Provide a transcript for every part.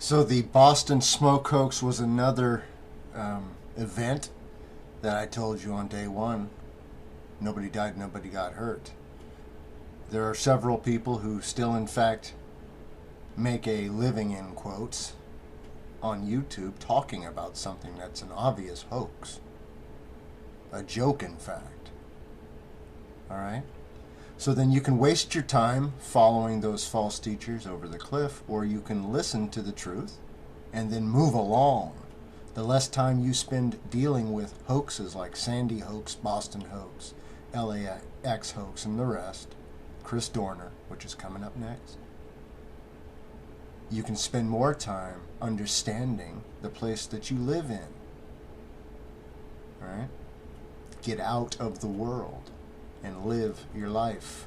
So the Boston smoke hoax was another event that I told you on day one. Nobody died, nobody got hurt. There are several people who still, in fact, make a living, in quotes, on YouTube talking about something that's an obvious hoax. A joke, in fact. Alright? So then you can waste your time following those false teachers over the cliff, or you can listen to the truth and then move along. The less time you spend dealing with hoaxes like Sandy hoax, Boston hoax, LAX hoax, and the rest, Chris Dorner, which is coming up next, you can spend more time understanding the place that you live in. Right? Get out of the world and live your life.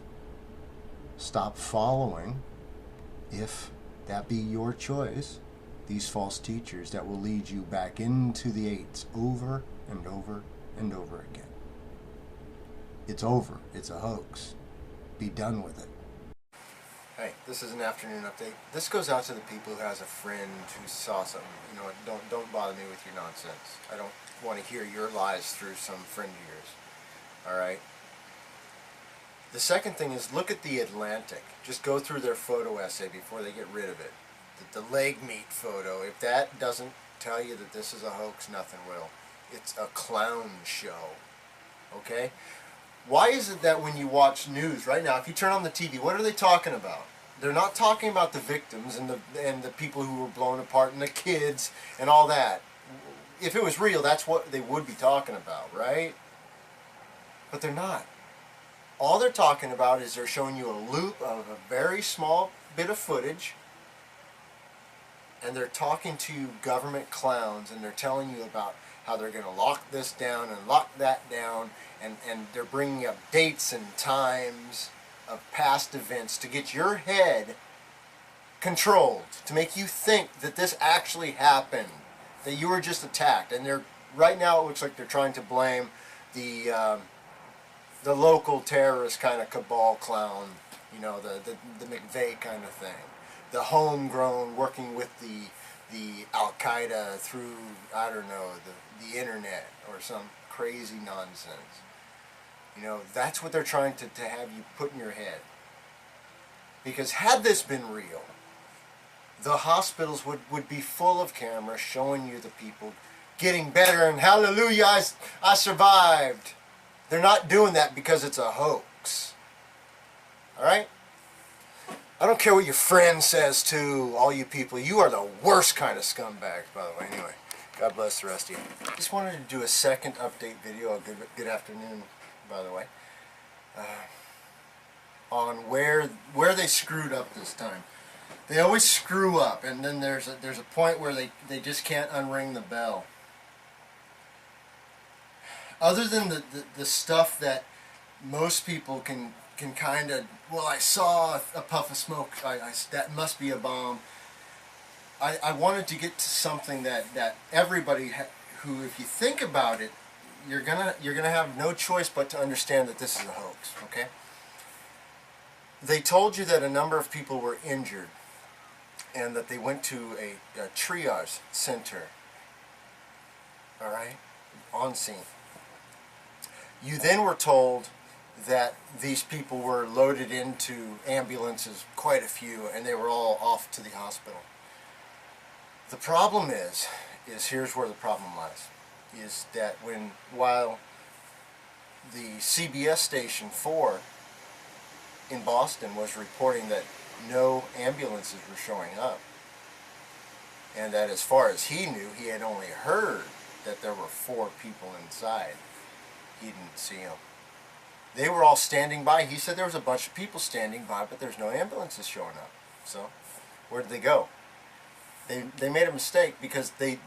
Stop following, if that be your choice, these false teachers that will lead you back into the eights over and over and over again. It's over. It's a hoax. Be done with it. Hey, this is an afternoon update. This goes out to the people who has a friend who saw something. You know, don't bother me with your nonsense. I don't want to hear your lies through some friend of yours. All right? The second thing is, look at the Atlantic. Just go through their photo essay before they get rid of it. The leg meat photo, if that doesn't tell you that this is a hoax, nothing will. It's a clown show. Okay? Why is it that when you watch news right now, if you turn on the TV, what are they talking about? They're not talking about the victims and the people who were blown apart and the kids and all that. If it was real, that's what they would be talking about, right? But they're not. All they're talking about is they're showing you a loop of a very small bit of footage, and they're talking to you government clowns, and they're telling you about how they're going to lock this down and lock that down, and they're bringing up dates and times of past events to get your head controlled, to make you think that this actually happened, that you were just attacked. And they're right now it looks like they're trying to blame the local terrorist kind of cabal clown, you know, the McVeigh kind of thing, the homegrown working with the Al-Qaeda through, I don't know, the internet or some crazy nonsense. You know, that's what they're trying to have you put in your head. Because had this been real, the hospitals would be full of cameras showing you the people getting better and hallelujah, I survived. They're not doing that because it's a hoax. Alright? I don't care what your friend says to all you people. You are the worst kind of scumbags, by the way. Anyway, God bless the rest of you. Just wanted to do a second update video. Good afternoon, by the way. On where they screwed up this time. They always screw up, and then there's a point where they just can't unring the bell. Other than the stuff that most people can kind of, well, I saw a puff of smoke, that must be a bomb. I wanted to get to something that everybody who, if you think about it, you're gonna have no choice but to understand that this is a hoax. Okay? They told you that a number of people were injured and that they went to a triage center. All right, on scene. You then were told that these people were loaded into ambulances, quite a few, and they were all off to the hospital. The problem is here's where the problem lies, is that while the CBS station 4 in Boston was reporting that no ambulances were showing up, and that as far as he knew, he had only heard that there were 4 people inside. He didn't see them. They were all standing by. He said there was a bunch of people standing by, but there's no ambulances showing up. So, where did they go? They made a mistake because they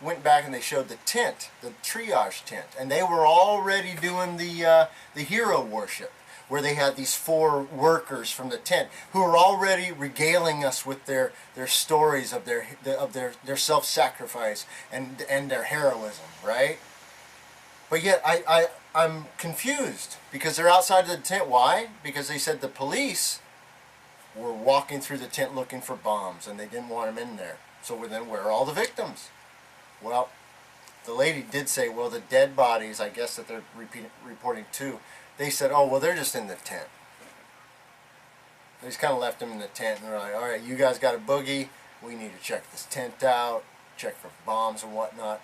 went back and they showed the tent, the triage tent, and they were already doing the hero worship, where they had these 4 workers from the tent who were already regaling us with their stories of their self-sacrifice and their heroism, right? But yet I'm confused because they're outside of the tent. Why? Because they said the police were walking through the tent looking for bombs, and they didn't want them in there. So then where are all the victims? Well, the lady did say, well, the dead bodies, I guess that they're reporting too, they said, oh, well, they're just in the tent. They just kind of left them in the tent, and they're like, all right, you guys got a boogie. We need to check this tent out, check for bombs and whatnot.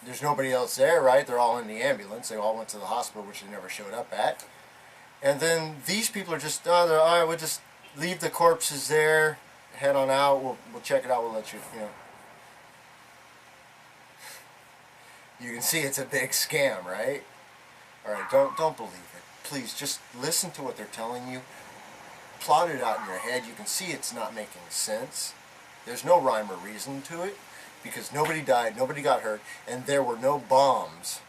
There's nobody else there, right? They're all in the ambulance. They all went to the hospital, which they never showed up at. And then these people are just, oh, they're, all right, we'll just leave the corpses there, head on out, we'll check it out, we'll let you, you know. You can see it's a big scam, right? All right, don't believe it. Please, just listen to what they're telling you. Plot it out in your head. You can see it's not making sense. There's no rhyme or reason to it, because nobody died, nobody got hurt, and there were no bombs,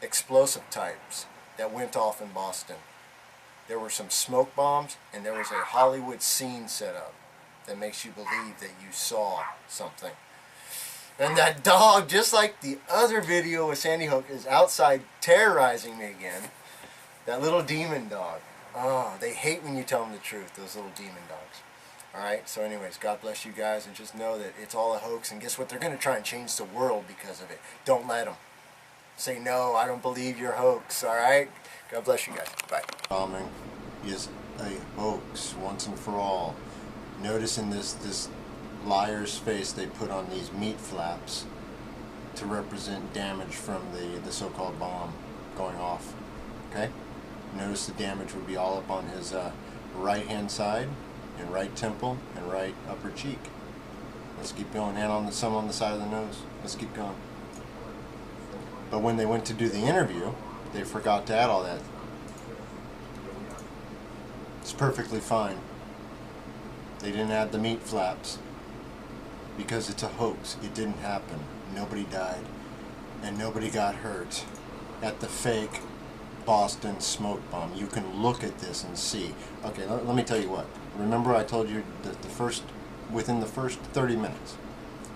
explosive types, that went off in Boston. There were some smoke bombs, and there was a Hollywood scene set up that makes you believe that you saw something. And that dog, just like the other video with Sandy Hook, is outside terrorizing me again. That little demon dog. Oh, they hate when you tell them the truth, those little demon dogs. Alright, so anyways, God bless you guys, and just know that it's all a hoax, and guess what? They're going to try and change the world because of it. Don't let them. Say, no, I don't believe your hoax, alright? God bless you guys. Bye. Bombing is a hoax, once and for all. Notice in this liar's face they put on these meat flaps to represent damage from the so-called bomb going off. Okay? Notice the damage would be all up on his right hand side and right temple and right upper cheek. Let's keep going. And on some on the side of the nose. Let's keep going. But when they went to do the interview, they forgot to add all that. It's perfectly fine. They didn't add the meat flaps because it's a hoax. It didn't happen. Nobody died and nobody got hurt at the fake Boston smoke bomb. You can look at this and see. Okay, let me tell you what. Remember I told you that within the first 30 minutes,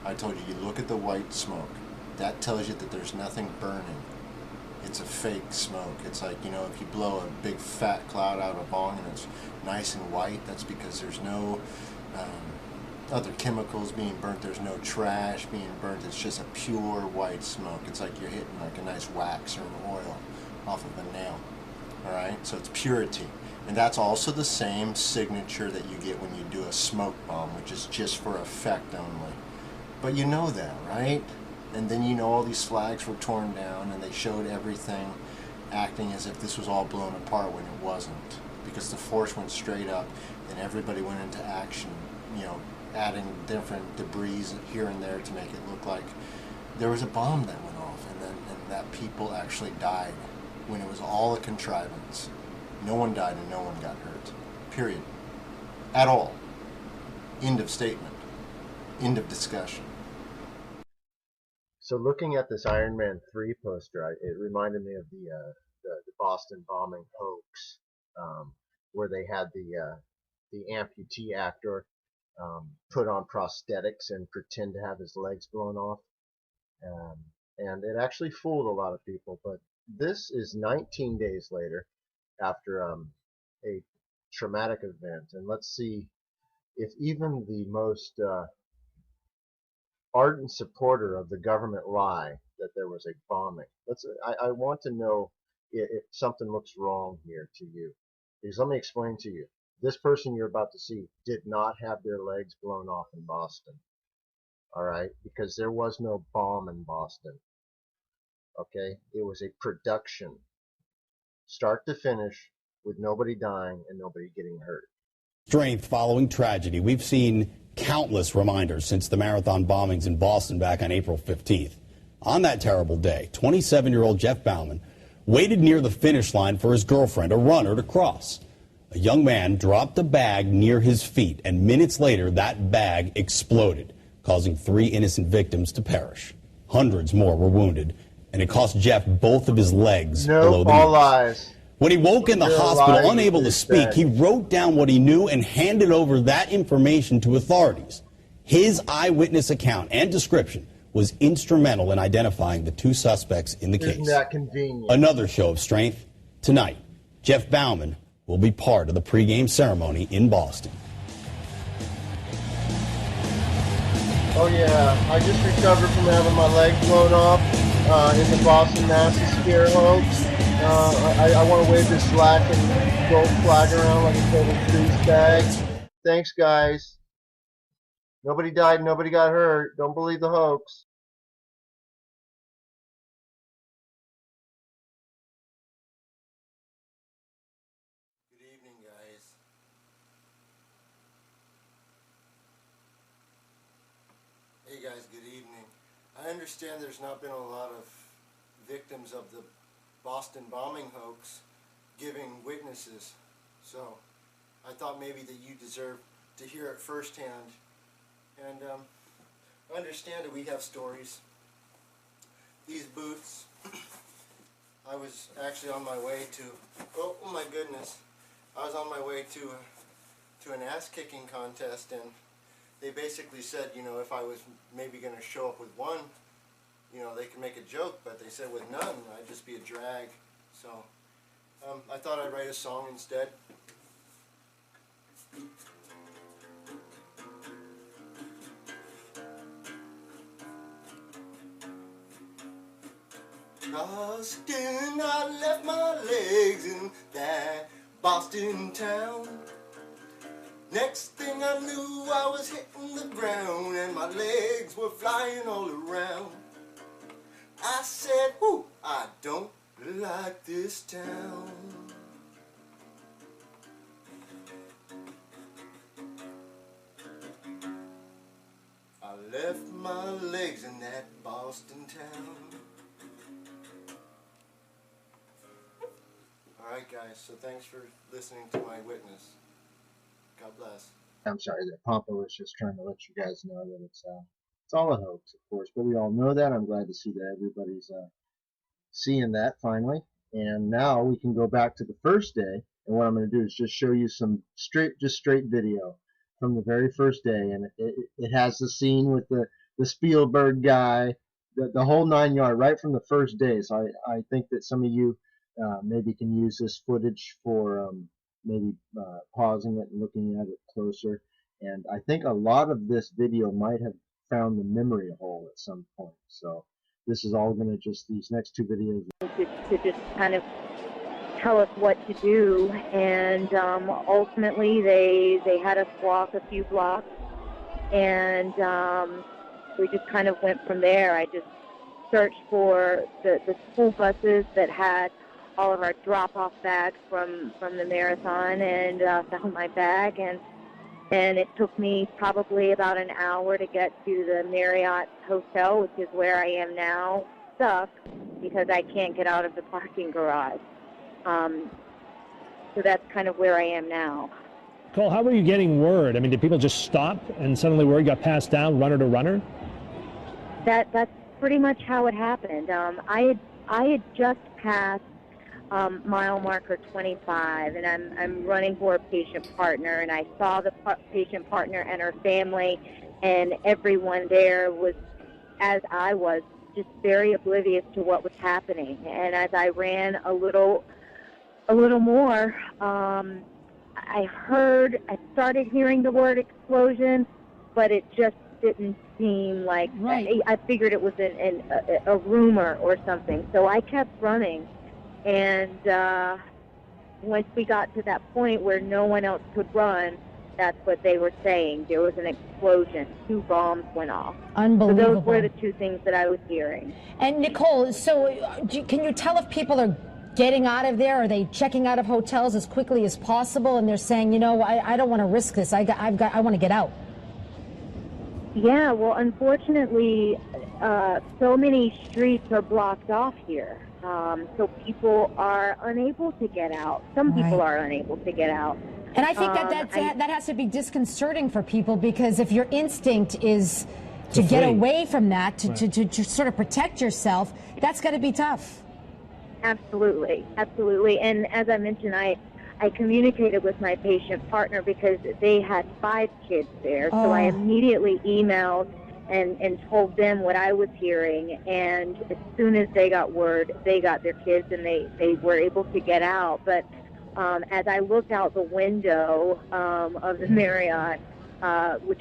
I told you look at the white smoke. That tells you that there's nothing burning. It's a fake smoke. It's like, you know, if you blow a big fat cloud out of a bong and it's nice and white, that's because there's no other chemicals being burnt. There's no trash being burnt. It's just a pure white smoke. It's like you're hitting like a nice wax or an oil off of a nail. Alright, so it's purity. And that's also the same signature that you get when you do a smoke bomb, which is just for effect only. But you know that, right? And then you know all these flags were torn down and they showed everything acting as if this was all blown apart when it wasn't. Because the force went straight up and everybody went into action, you know, adding different debris here and there to make it look like there was a bomb that went off and that people actually died when it was all a contrivance. No one died and no one got hurt. Period. At all. End of statement. End of discussion. So looking at this Iron Man 3 poster, it reminded me of the Boston bombing hoax, where they had the amputee actor put on prosthetics and pretend to have his legs blown off, and it actually fooled a lot of people. But this is 19 days later after a traumatic event, and let's see if even the most ardent supporter of the government lie that there was a bombing. I want to know if something looks wrong here to you. Because let me explain to you. This person you're about to see did not have their legs blown off in Boston. Alright? Because there was no bomb in Boston. Okay? It was a production. Start to finish with nobody dying and nobody getting hurt. Strength following tragedy. We've seen countless reminders since the marathon bombings in Boston back on April 15th. On that terrible day, 27-year-old Jeff Bauman waited near the finish line for his girlfriend, a runner, to cross. A young man dropped a bag near his feet, and minutes later, that bag exploded, causing 3 innocent victims to perish. Hundreds more were wounded, and it cost Jeff both of his legs below the all knees. lies. When he woke in the hospital unable to speak, he wrote down what he knew and handed over that information to authorities. His eyewitness account and description was instrumental in identifying the 2 suspects in the case. Isn't that convenient? Another show of strength tonight. Jeff Bauman will be part of the pregame ceremony in Boston. Oh yeah, I just recovered from having my leg blown off in the Boston NASA scare hoax. I want to wave this black and gold flag around like a total grease bag. Thanks, guys. Nobody died, nobody got hurt. Don't believe the hoax. Good evening, guys. Hey guys, good evening. I understand there's not been a lot of victims of the Boston bombing hoax giving witnesses, so I thought maybe that you deserve to hear it firsthand. And I understand that we have stories. These booths, I was actually on my way to, oh my goodness, I was on my way to an ass-kicking contest, and they basically said, you know, if I was maybe going to show up with one, you know, they could make a joke, but they said with none, I'd just be a drag. So I thought I'd write a song instead. Boston, I left my legs in that Boston town. Next thing I knew, I was hitting the ground and my legs were flying all around. I said, whoo, I don't like this town. I left my legs in that Boston town. Alright guys, so thanks for listening to my witness. God bless. I'm sorry that Papa was just trying to let you guys know that it's all a hoax, of course, but we all know that. I'm glad to see that everybody's seeing that finally. And now we can go back to the first day, and what I'm going to do is just show you some straight video from the very first day, and it has the scene with the Spielberg guy, the whole 9 yard, right from the first day. So I think that some of you maybe can use this footage for maybe pausing it and looking at it closer. And I think a lot of this video might have found the memory hole at some point. So this is all going to just, these next two videos. To just kind of tell us what to do. And ultimately they had us walk a few blocks. And we just kind of went from there. I just searched for the school buses that had all of our drop-off bags from the marathon, and found my bag, and it took me probably about an hour to get to the Marriott Hotel, which is where I am now, stuck because I can't get out of the parking garage. So that's kind of where I am now. Cole, how were you getting word? I mean, did people just stop and suddenly word got passed down, runner to runner? That's pretty much how it happened. I had just passed mile marker 25, and I'm running for a patient partner, and I saw the patient partner and her family, and everyone there was, as I was, just very oblivious to what was happening. And as I ran a little more, I started hearing the word explosion, but it just didn't seem like, right. I figured it was a rumor or something. So I kept running. And once we got to that point where no one else could run, that's what they were saying. There was an explosion. 2 bombs went off. Unbelievable. So those were the 2 things that I was hearing. And Nicole, so can you tell if people are getting out of there? Are they checking out of hotels as quickly as possible? And they're saying, you know, I don't want to risk this. I want to get out. Yeah, well, unfortunately, so many streets are blocked off here. So people are unable to get out. Some people are unable to get out. And I think that has to be disconcerting for people, because if your instinct is to get away from that, to sort of protect yourself, that's got to be tough. Absolutely, absolutely. And as I mentioned, I communicated with my patient partner because they had 5 kids there. So I immediately emailed and told them what I was hearing. And as soon as they got word, they got their kids and they were able to get out. But as I looked out the window of the Marriott, which